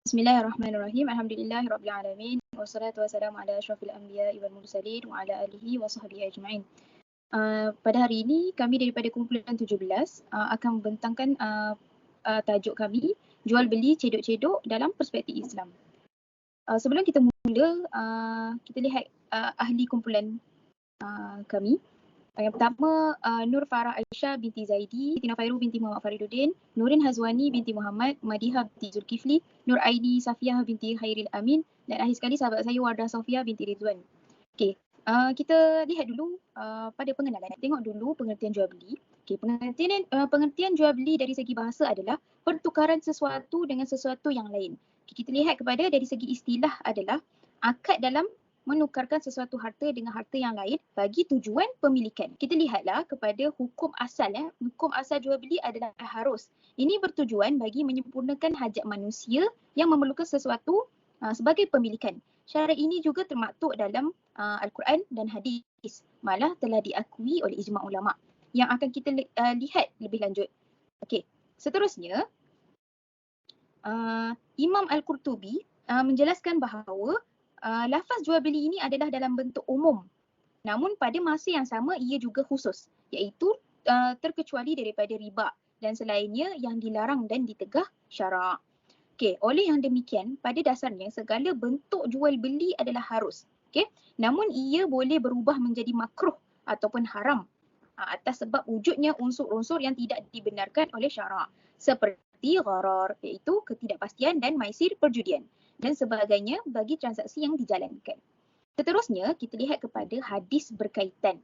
Bismillahirrahmanirrahim. Alhamdulillahirabbil alamin. Wassalatu wassalamu ala asyrafil anbiya'i wal mursalin wa ala alihi wa sahbihi ajma'in. Pada hari ini kami daripada kumpulan 17 akan membentangkan tajuk kami, jual beli cedok-cedok dalam perspektif Islam. Sebelum kita mula, kita lihat ahli kumpulan kami. Yang pertama, Nur Farah Aisyah binti Zaidi, Tina Fairu binti Muhammad Fariduddin, Nurin Hazwani binti Muhammad, Madiha binti Zulkifli, Nur Aini Safiyah binti Khairil Amin, dan akhir sekali sahabat saya Wardah Sofia binti Ridwan. Okey, kita lihat dulu pada pengenalan. Tengok dulu pengertian jual beli. Okey, pengertian jual beli dari segi bahasa adalah pertukaran sesuatu dengan sesuatu yang lain. Okay, kita lihat kepada dari segi istilah adalah akad dalam menukarkan sesuatu harta dengan harta yang lain bagi tujuan pemilikan. Kita lihatlah kepada hukum asal. Hukum asal jual beli adalah harus. Ini bertujuan bagi menyempurnakan hajat manusia yang memerlukan sesuatu sebagai pemilikan. Syarat ini juga termaktub dalam Al-Quran dan hadis. Malah telah diakui oleh ijma' ulama' yang akan kita lihat lebih lanjut. Okey, seterusnya Imam Al-Qurtubi menjelaskan bahawa lafaz jual beli ini adalah dalam bentuk umum. Namun pada masa yang sama ia juga khusus, iaitu terkecuali daripada riba dan selainnya yang dilarang dan ditegah syarak. Okey, oleh yang demikian pada dasarnya segala bentuk jual beli adalah harus. Okey, namun ia boleh berubah menjadi makruh ataupun haram atas sebab wujudnya unsur-unsur yang tidak dibenarkan oleh syarak seperti gharar, iaitu ketidakpastian, dan maisir perjudian dan sebagainya bagi transaksi yang dijalankan. Seterusnya kita lihat kepada hadis berkaitan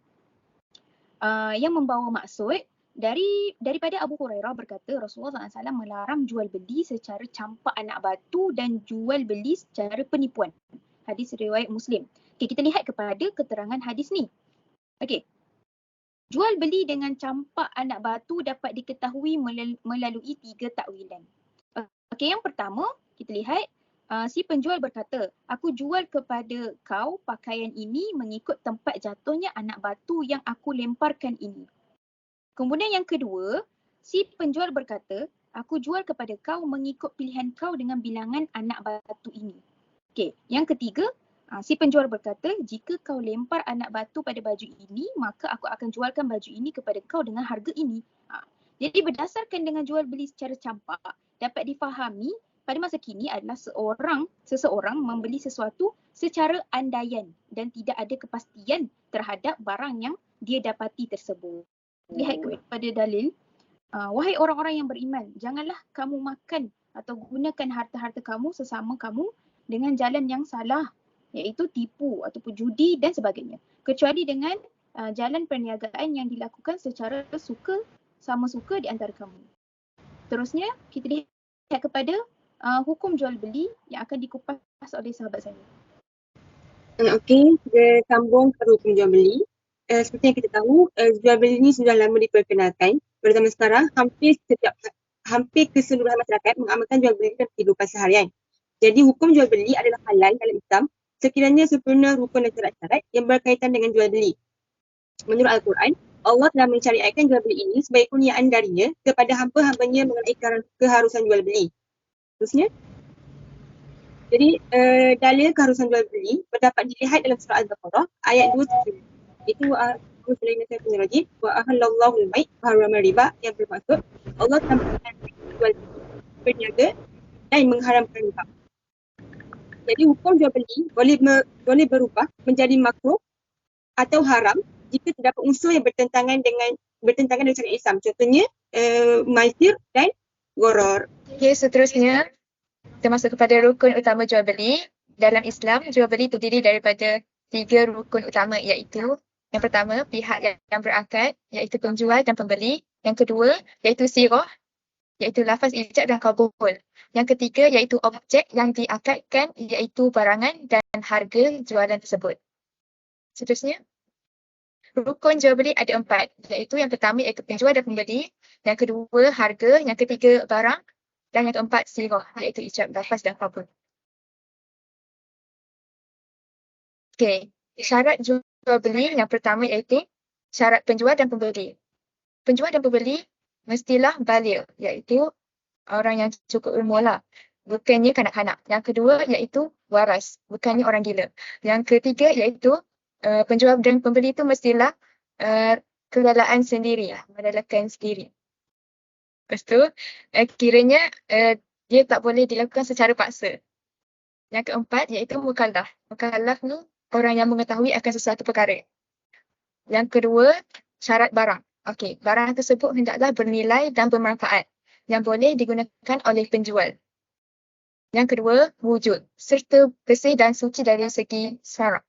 yang membawa maksud daripada Abu Hurairah berkata Rasulullah SAW melarang jual beli secara campak anak batu dan jual beli secara penipuan. Hadis riwayat Muslim. Okay, kita lihat kepada keterangan hadis ni. Okey. Jual beli dengan campak anak batu dapat diketahui melalui 3 takwilan. Okey, yang pertama kita lihat si penjual berkata, aku jual kepada kau pakaian ini mengikut tempat jatuhnya anak batu yang aku lemparkan ini. Kemudian yang kedua, si penjual berkata, aku jual kepada kau mengikut pilihan kau dengan bilangan anak batu ini. Okey, yang ketiga, si penjual berkata, jika kau lempar anak batu pada baju ini, maka aku akan jualkan baju ini kepada kau dengan harga ini. Jadi berdasarkan dengan jual beli secara campak, dapat difahami pada masa kini adalah seseorang membeli sesuatu secara andaian dan tidak ada kepastian terhadap barang yang dia dapati tersebut. Lihat kepada dalil, wahai orang-orang yang beriman, janganlah kamu makan atau gunakan harta-harta kamu sesama kamu dengan jalan yang salah, iaitu tipu ataupun judi dan sebagainya, kecuali dengan jalan perniagaan yang dilakukan secara sama suka di antara kamu. Terusnya kita lihat kepada hukum jual beli yang akan dikupas oleh sahabat saya. Okey, kita sambung ke hukum jual beli. Seperti yang kita tahu, jual beli ini sudah lama diperkenalkan. Pada zaman sekarang, hampir keseluruhan masyarakat mengamalkan jual beli dalam kehidupan seharian. Jadi hukum jual beli adalah halal dalam Islam sekiranya sempurna rukun dan syarat-syarat yang berkaitan dengan jual beli. Menurut Al-Quran, Allah telah mensyariatkan jual beli ini sebagai kurniaan darinya kepada hamba-hambanya mengenai keharusan jual beli. Terusnya, jadi dalil keharusan jual beli berdapat dilihat dalam surah Al-Baqarah ayat 2. Itu wa ahallallahu al-bai' wa harrama riba, yang bermaksud Allah telah mengharamkan jual beli, berniaga dan mengharamkan riba. Jadi hukum jual beli boleh berubah menjadi makruh atau haram jika terdapat unsur yang bertentangan dengan syariat Islam. Contohnya maisir dan gharar. Okey, seterusnya kita masuk kepada rukun utama jual beli. Dalam Islam, jual beli terdiri daripada 3 rukun utama, iaitu yang pertama, pihak yang berakad, iaitu penjual dan pembeli. Yang kedua, iaitu sirah, iaitu lafaz ijab dan qabul. Yang ketiga, iaitu objek yang diakadkan, iaitu barangan dan harga jualan tersebut. Seterusnya, rukun jual beli ada 4, iaitu yang pertama iaitu penjual dan pembeli, yang kedua harga, yang ketiga barang, dan yang keempat sirah, iaitu ijab, lafaz dan qabul. Okey, syarat jual beli yang pertama iaitu syarat penjual dan pembeli. Penjual dan pembeli mestilah baligh, iaitu orang yang cukup umur lah. bukannya kanak-kanak. Yang kedua iaitu waras, bukannya orang gila. Yang ketiga iaitu penjual dan pembeli itu mestilah kerelaan sendiri, merelakan sendiri. Lepas tu, kiranya dia tak boleh dilakukan secara paksa. Yang keempat iaitu mukallaf. Mukallaf ni orang yang mengetahui akan sesuatu perkara. Yang kedua, syarat barang. Okey, barang tersebut hendaklah bernilai dan bermanfaat yang boleh digunakan oleh penjual. Yang kedua, wujud serta bersih dan suci dari segi syarak.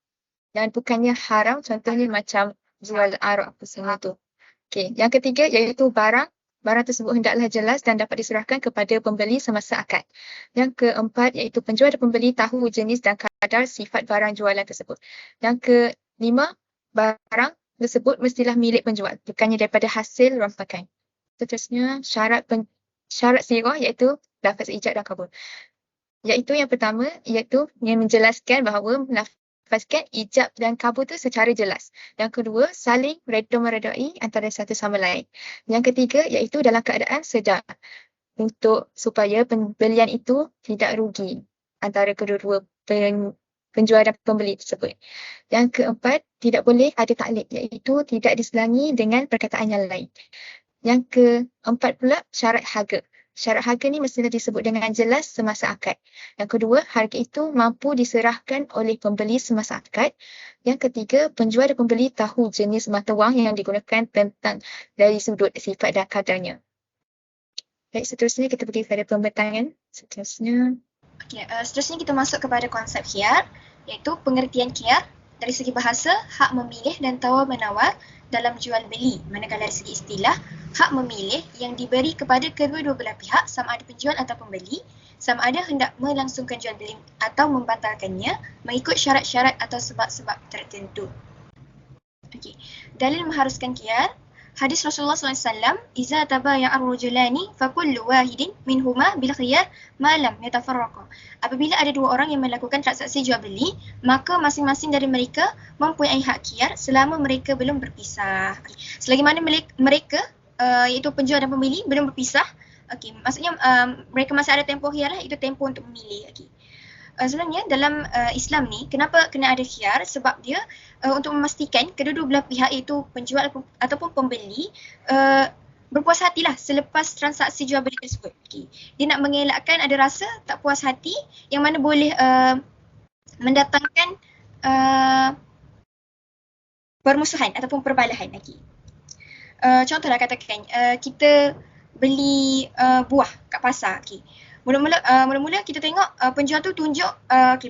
Dan bukannya haram, contohnya macam jual arak apa semua tu. Okey, yang ketiga iaitu barang. Barang tersebut hendaklah jelas dan dapat diserahkan kepada pembeli semasa akad. Yang keempat iaitu penjual dan pembeli tahu jenis dan kadar sifat barang jualan tersebut. Yang kelima, barang tersebut mestilah milik penjual, bukannya daripada hasil rompakan. Seterusnya, syarat sirah iaitu lafaz ijab dan kabul. Iaitu yang pertama, iaitu yang menjelaskan bahawa melafazkan ijab dan kabul tu secara jelas. Yang kedua, saling redha-meredai antara satu sama lain. Yang ketiga, iaitu dalam keadaan sedar supaya pembelian itu tidak rugi antara kedua-dua penjual dan pembeli tersebut. Yang keempat, tidak boleh ada taklid, iaitu tidak diselangi dengan perkataan yang lain. Yang keempat pula, syarat harga. Syarat harga ni mestilah disebut dengan jelas semasa akad. Yang kedua, harga itu mampu diserahkan oleh pembeli semasa akad. Yang ketiga, penjual dan pembeli tahu jenis mata wang yang digunakan tentang dari sudut sifat dan kadarnya. Baik, seterusnya kita pergi kepada pembentangan. Seterusnya kita masuk kepada konsep khiyar, iaitu pengertian khiyar dari segi bahasa, hak memilih dan tawar-menawar dalam jual beli. Manakala dari segi istilah, hak memilih yang diberi kepada kedua-dua belah pihak sama ada penjual atau pembeli, sama ada hendak melangsungkan jual beli atau membatalkannya mengikut syarat-syarat atau sebab-sebab tertentu. Okey, dalil mengharuskan khiyar. Hadis Rasulullah SAW, "Iza tabaya'a ar-rajulani fakullu wahidin minhuma bil khiyar ma lam yatafarraqa." Apabila ada dua orang yang melakukan transaksi jual beli, maka masing-masing dari mereka mempunyai hak khiyar selama mereka belum berpisah. Selagi mana mereka iaitu penjual dan pembeli belum berpisah, maksudnya mereka masih ada tempoh khiyar lah, itu tempoh untuk memilih. Sebenarnya dalam Islam ni, kenapa kena ada khiyar? Sebab dia untuk memastikan kedua-dua belah pihak iaitu penjual ataupun pembeli berpuas hatilah selepas transaksi jual beli tersebut. Dia nak mengelakkan ada rasa tak puas hati yang mana boleh mendatangkan permusuhan ataupun perbalahan lagi. Contohlah katakan kita beli buah kat pasar. Mula-mula kita tengok penjual tu tunjuk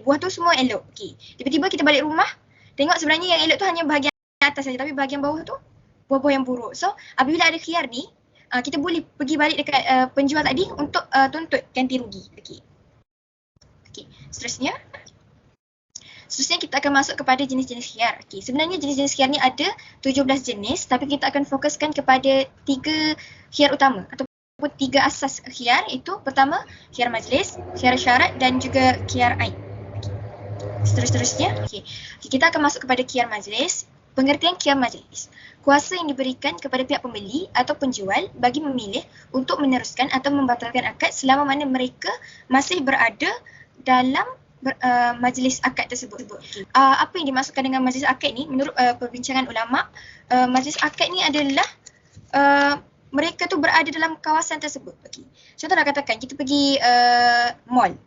buah tu semua elok. Tiba-tiba kita balik rumah, tengok sebenarnya yang elok tu hanya bahagian atas saja, tapi bahagian bawah tu buah-buah yang buruk. So apabila ada khiyar ni, kita boleh pergi balik dekat penjual tadi untuk tuntut ganti rugi. Seterusnya kita akan masuk kepada jenis-jenis khiyar. Sebenarnya jenis-jenis khiyar ni ada 17 jenis, tapi kita akan fokuskan kepada 3 khiyar utama ataupun 3 asas khiyar, iaitu pertama khiyar majlis, khiyar syarat dan juga khiyar ain. Seterusnya, kita akan masuk kepada khiyar majlis. Pengertian khiyar majlis, kuasa yang diberikan kepada pihak pembeli atau penjual bagi memilih untuk meneruskan atau membatalkan akad selama mana mereka masih berada dalam majlis akad tersebut. Apa yang dimaksudkan dengan majlis akad ni? Menurut perbincangan ulama, majlis akad ni adalah mereka tu berada dalam kawasan tersebut. Contohlah katakan kita pergi mall.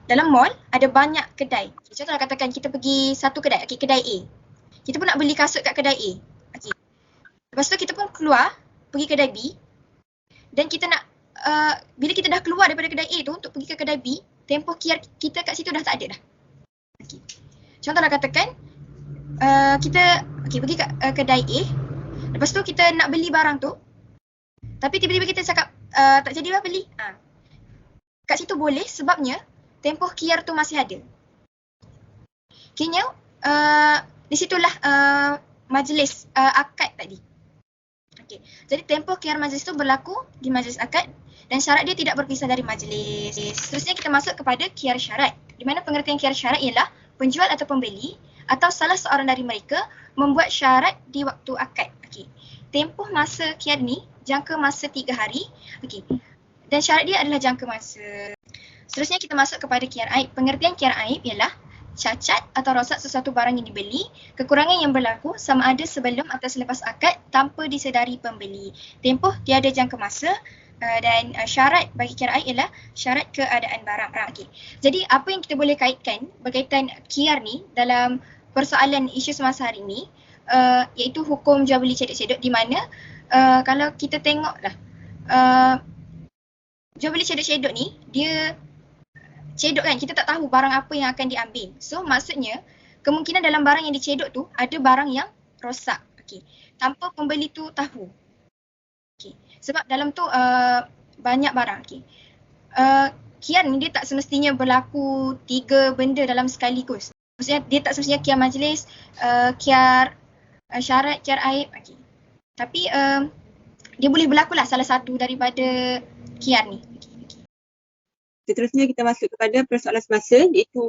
Dalam mall ada banyak kedai. Contohlah katakan kita pergi satu kedai, kedai A. Kita pun nak beli kasut kat kedai A. Lepas tu kita pun keluar pergi kedai B dan kita nak bila kita dah keluar daripada kedai A tu untuk pergi ke kedai B, tempoh khiyar kita kat situ dah tak ada dah. Contohlah katakan kita pergi kat kedai A. Lepas tu kita nak beli barang tu, tapi tiba-tiba kita cakap tak jadilah beli. Kat situ boleh sebabnya tempoh khiyar tu masih ada. Kini di situlah majlis akad tadi. Jadi tempoh khiyar majlis tu berlaku di majlis akad dan syarat dia tidak berpisah dari majlis. Seterusnya kita masuk kepada khiyar syarat. Di mana pengertian khiyar syarat ialah penjual atau pembeli atau salah seorang dari mereka membuat syarat di waktu akad. Tempoh masa khiyar ni jangka masa 3 hari. dan syarat dia adalah jangka masa. Seterusnya kita masuk kepada kiar aib. Pengertian kiar aib ialah cacat atau rosak sesuatu barang yang dibeli, kekurangan yang berlaku sama ada sebelum atau selepas akad tanpa disedari pembeli. Tempoh tiada jangka masa dan syarat bagi kiar aib ialah syarat keadaan barang. Okay. Jadi apa yang kita boleh kaitkan berkaitan kiar ni dalam persoalan isu semasa hari ni iaitu hukum jual beli cedok-cedok, di mana kalau kita tengoklah jual beli cedok-cedok ni dia cedok kan, kita tak tahu barang apa yang akan diambil. So maksudnya kemungkinan dalam barang yang dicedok tu ada barang yang rosak. Okay. Tanpa pembeli tu tahu. Okay. Sebab dalam tu banyak barang. Okay. Kiar ni dia tak semestinya berlaku 3 benda dalam sekaligus. Maksudnya dia tak semestinya kiar majlis, kiar syarat, kiar aib. Okay. Tapi dia boleh berlakulah salah satu daripada kiar ni. Seterusnya kita masuk kepada persoalan semasa, iaitu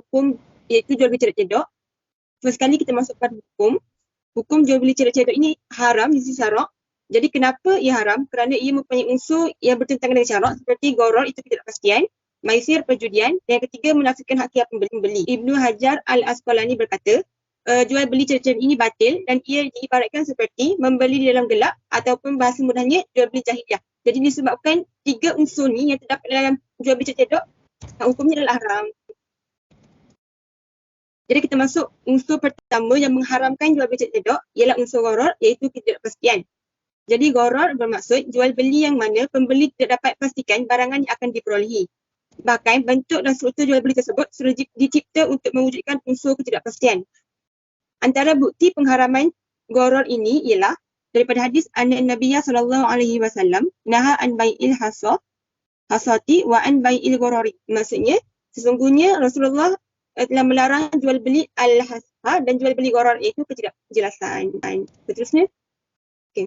jual beli cedok-cedok. First sekali kita masuk pada hukum. Hukum jual beli cedok-cedok ini haram di sisi syarak. Jadi kenapa ia haram? Kerana ia mempunyai unsur yang bertentangan dengan syarak seperti gharar, itu ketidakpastian, maisir, perjudian, dan yang ketiga menafikan hak kiar pembeli. Ibnu Hajar Al-Asqalani berkata, jual beli cedok-cedok ini batil dan ia diibaratkan seperti membeli di dalam gelap ataupun bahasa mudahnya jual beli jahiliah. Jadi disebabkan 3 unsur ni yang terdapat dalam jual beli cedok, hukumnya adalah haram. Jadi kita masuk unsur pertama yang mengharamkan jual beli cedok ialah unsur gharar, iaitu ketidakpastian. Jadi gharar bermaksud jual beli yang mana pembeli tidak dapat pastikan barangan yang akan diperolehi. Bahkan bentuk dan struktur jual beli tersebut sudah dicipta untuk mewujudkan unsur ketidakpastian. Antara bukti pengharaman gharar ini ialah daripada hadis An-Nabiyya SAW naha an bai'il hasati wa an bai'il gharari. Maksudnya sesungguhnya Rasulullah telah melarang jual beli al-hasha dan jual beli gharar, iaitu ketidakjelasan. Seterusnya. Okay.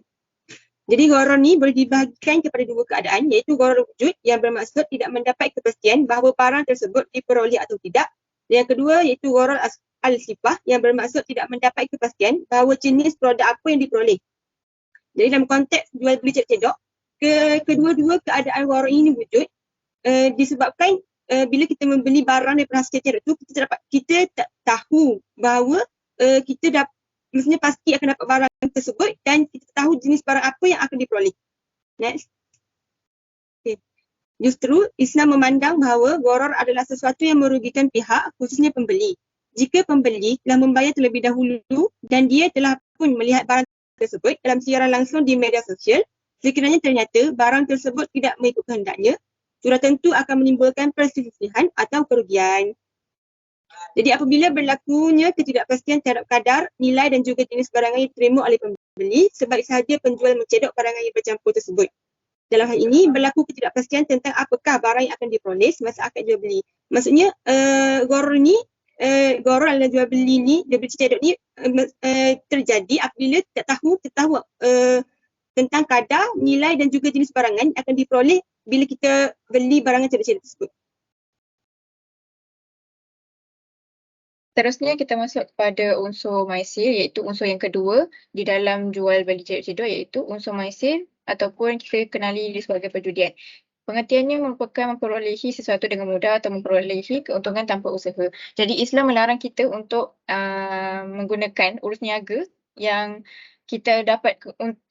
Jadi gharar ni boleh dibahagikan kepada 2 keadaan, iaitu gharar wujud yang bermaksud tidak mendapat kepastian bahawa barang tersebut diperoleh atau tidak. Dan yang kedua iaitu gharar al-sifah yang bermaksud tidak mendapat kepastian bahawa jenis produk apa yang diperoleh. Jadi dalam konteks jual beli cedok-cedok, kedua-dua keadaan gharar ini wujud disebabkan bila kita membeli barang daripada hasil cedok tu, kita tak tahu bahawa kita maksudnya pasti akan dapat barang tersebut dan kita tahu jenis barang apa yang akan diperoleh. Next. Okay. Justru Islam memandang bahawa gharar adalah sesuatu yang merugikan pihak, khususnya pembeli. Jika pembeli telah membayar terlebih dahulu dan dia telah pun melihat barang tersebut dalam siaran langsung di media sosial, sekiranya ternyata barang tersebut tidak mengikut kehendaknya, sudah tentu akan menimbulkan perselisihan atau kerugian. Jadi apabila berlakunya ketidakpastian terhadap kadar, nilai dan juga jenis barangan yang diterima oleh pembeli, sebaik sahaja penjual mencedok barangan yang bercampur tersebut. Dalam hal ini berlaku ketidakpastian tentang apakah barang yang akan diperoleh semasa akad jual beli. Maksudnya gharar dan jual beli ni, jual beli cedok ni terjadi apabila tak tahu tentang kadar, nilai dan juga jenis barangan akan diperoleh bila kita beli barangan cedok-cedok tersebut. Seterusnya kita masuk kepada unsur maisir, iaitu unsur yang kedua di dalam jual beli cedok-cedok, iaitu unsur maisir ataupun kita kenali dia sebagai perjudian. Pengertiannya merupakan memperolehi sesuatu dengan mudah atau memperolehi keuntungan tanpa usaha. Jadi Islam melarang kita untuk menggunakan urus niaga yang kita dapat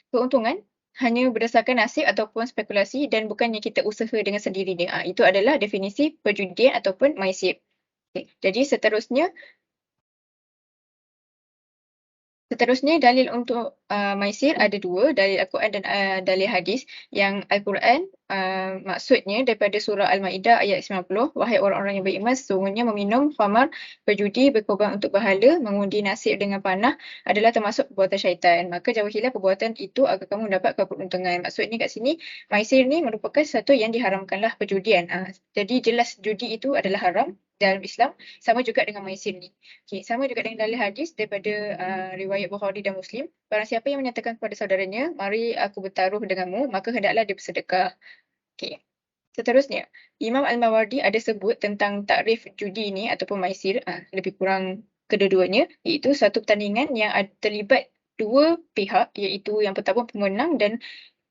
keuntungan hanya berdasarkan nasib ataupun spekulasi dan bukannya kita usaha dengan sendirinya. Itu adalah definisi perjudian ataupun maisir. Okay. Jadi seterusnya dalil untuk maisir ada 2, dalil Al-Quran dan dalil hadis. Yang Al-Quran maksudnya daripada surah Al-Ma'idah ayat 90, wahai orang-orang yang beriman, sesungguhnya meminum khamar, berjudi, berkorban untuk berhala, mengundi nasib dengan panah adalah termasuk perbuatan syaitan. Maka jauhilah perbuatan itu agar kamu mendapat keuntungan. Maksudnya kat sini maisir ni merupakan sesuatu yang diharamkanlah, perjudian. Jadi jelas judi itu adalah haram dalam Islam, sama juga dengan maisir ni. Okay, sama juga dengan dalil hadis daripada riwayat Bukhari dan Muslim. Barang siapa yang menyatakan kepada saudaranya, mari aku bertaruh denganmu, maka hendaklah dia bersedekah. Okay. Seterusnya, Imam Al-Mawardi ada sebut tentang takrif judi ni ataupun maisir, lebih kurang kedua-duanya, iaitu satu pertandingan yang terlibat 2 pihak, iaitu yang pertama pemenang dan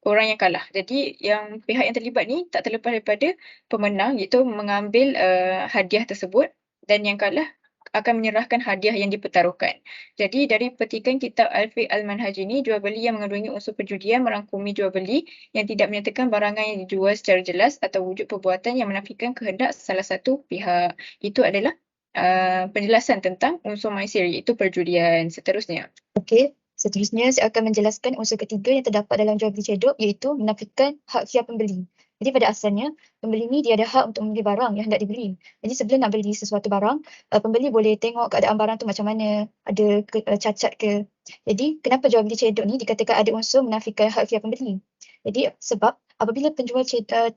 orang yang kalah. Jadi yang pihak yang terlibat ni tak terlepas daripada pemenang, iaitu mengambil hadiah tersebut, dan yang kalah akan menyerahkan hadiah yang dipertaruhkan. Jadi dari petikan kitab Al-Fiqh Al-Manhaj ini, jual beli yang mengandungi unsur perjudian merangkumi jual beli yang tidak menyatakan barangan yang dijual secara jelas atau wujud perbuatan yang menafikan kehendak salah satu pihak. Itu adalah penjelasan tentang unsur maisir, iaitu perjudian. Seterusnya. Okey, seterusnya saya akan menjelaskan unsur ketiga yang terdapat dalam jual beli cedok, iaitu menafikan hak khiyar pembeli. Jadi pada asalnya, pembeli ni dia ada hak untuk membeli barang yang hendak dibeli. Jadi sebelum nak beli sesuatu barang, pembeli boleh tengok keadaan barang tu macam mana, ada cacat ke. Jadi kenapa jual beli cedok ni dikatakan ada unsur menafikan hak khiyar pembeli? Jadi sebab apabila penjual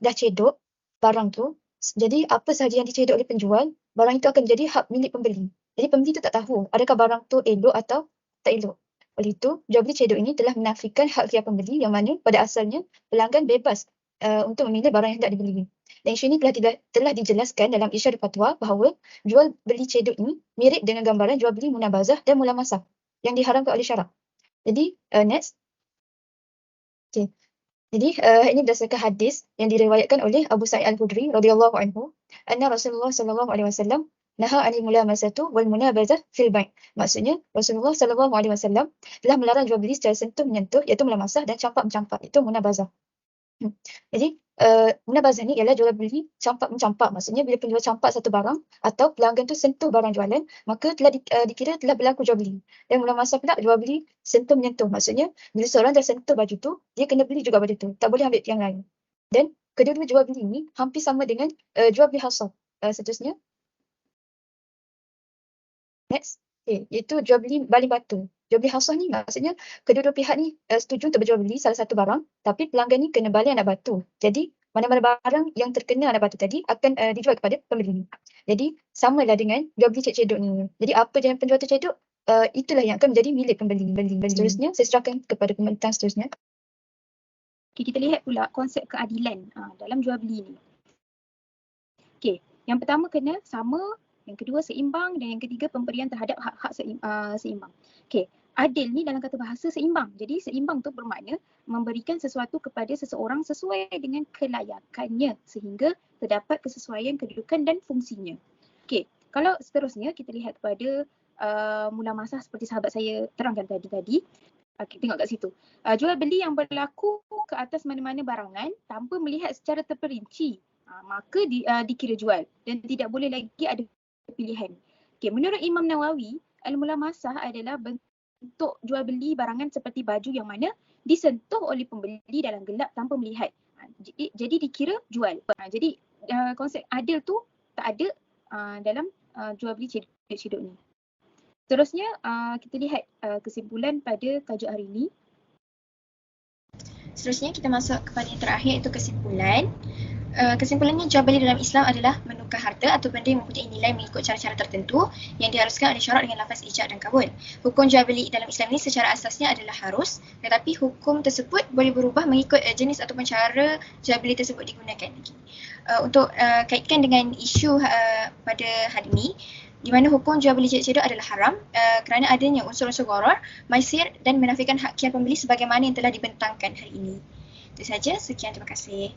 dah cedok barang tu, jadi apa sahaja yang dicedok oleh penjual, barang itu akan menjadi hak milik pembeli. Jadi pembeli tu tak tahu adakah barang tu elok atau tak elok. Oleh itu, jual beli cedok ini telah menafikan hak khiyar pembeli yang mana pada asalnya pelanggan bebas untuk memilih barang yang hendak dibeli. Dan isu ini telah dijelaskan dalam Irsyad Fatwa bahawa jual beli cedok ini mirip dengan gambaran jual beli munabazah dan mulamasah yang diharamkan oleh syarak. Jadi next. Okay. Jadi ini berdasarkan hadis yang diriwayatkan oleh Abu Sa'id Al-Khudri radhiyallahu anhu, anna Rasulullah sallallahu alaihi wasallam naha 'anil mulamasatu wal munabazah fil bai'. Maksudnya Rasulullah sallallahu alaihi wasallam telah melarang jual beli secara sentuh menyentuh, iaitu mulamasah, dan campak mencampak, iaitu munabazah. Jadi munabazah ni ialah jual beli campak mencampak. Maksudnya bila penjual campak satu barang atau pelanggan tu sentuh barang jualan, maka telah dikira telah berlaku jual beli. Dan mulamasah pula jual beli sentuh menyentuh. Maksudnya bila seorang dah sentuh baju tu, dia kena beli juga baju tu, tak boleh ambil yang lain. Dan kedua-dua jual beli ni hampir sama dengan jual beli hasad. Seterusnya. Next. Okay, iaitu jual beli baling batu. Jual beli hasad ni maksudnya kedua-dua pihak ni setuju untuk berjual beli salah satu barang, tapi pelanggan ni kena baling anak batu. Jadi mana-mana barang yang terkena anak batu tadi akan dijual kepada pembeli ni. Jadi samalah dengan jual beli cedok ni. Jadi apa yang penjual tercedok, itulah yang akan menjadi milik pembeli. Seterusnya saya serahkan kepada pembentang seterusnya. Okay, kita lihat pula konsep keadilan dalam jual beli ni. Okay, yang pertama kena sama, yang kedua seimbang, dan yang ketiga pemberian terhadap hak-hak seimbang. Okay, adil ni dalam kata bahasa seimbang. Jadi seimbang tu bermakna memberikan sesuatu kepada seseorang sesuai dengan kelayakannya sehingga terdapat kesesuaian kedudukan dan fungsinya. Okay, kalau seterusnya kita lihat kepada mulamasah seperti sahabat saya terangkan tadi. Okay, tengok kat situ. Jual beli yang berlaku ke atas mana-mana barangan tanpa melihat secara terperinci, maka dikira jual dan tidak boleh lagi ada pilihan. Okay, menurut Imam Nawawi, al-mulamasah adalah bentuk jual beli barangan seperti baju yang mana disentuh oleh pembeli dalam gelap tanpa melihat. Jadi dikira jual. Jadi konsep adil tu tak ada dalam jual beli cedok ni. Seterusnya kita lihat kesimpulan pada tajuk hari ini. Seterusnya kita masuk kepada yang terakhir, iaitu kesimpulan. Kesimpulannya, jual beli dalam Islam adalah menukar harta atau benda yang mempunyai nilai mengikut cara-cara tertentu yang diharuskan oleh syarak dengan lafaz ijab dan kabul. Hukum jual beli dalam Islam ini secara asasnya adalah harus, tetapi hukum tersebut boleh berubah mengikut jenis ataupun cara jual beli tersebut digunakan. Untuk kaitkan dengan isu pada hari ini, di mana hukum jual beli cedok adalah haram kerana adanya unsur-unsur gharar, maisir dan menafikan hak khiyar pembeli sebagaimana yang telah dibentangkan hari ini. Itu saja, sekian, terima kasih.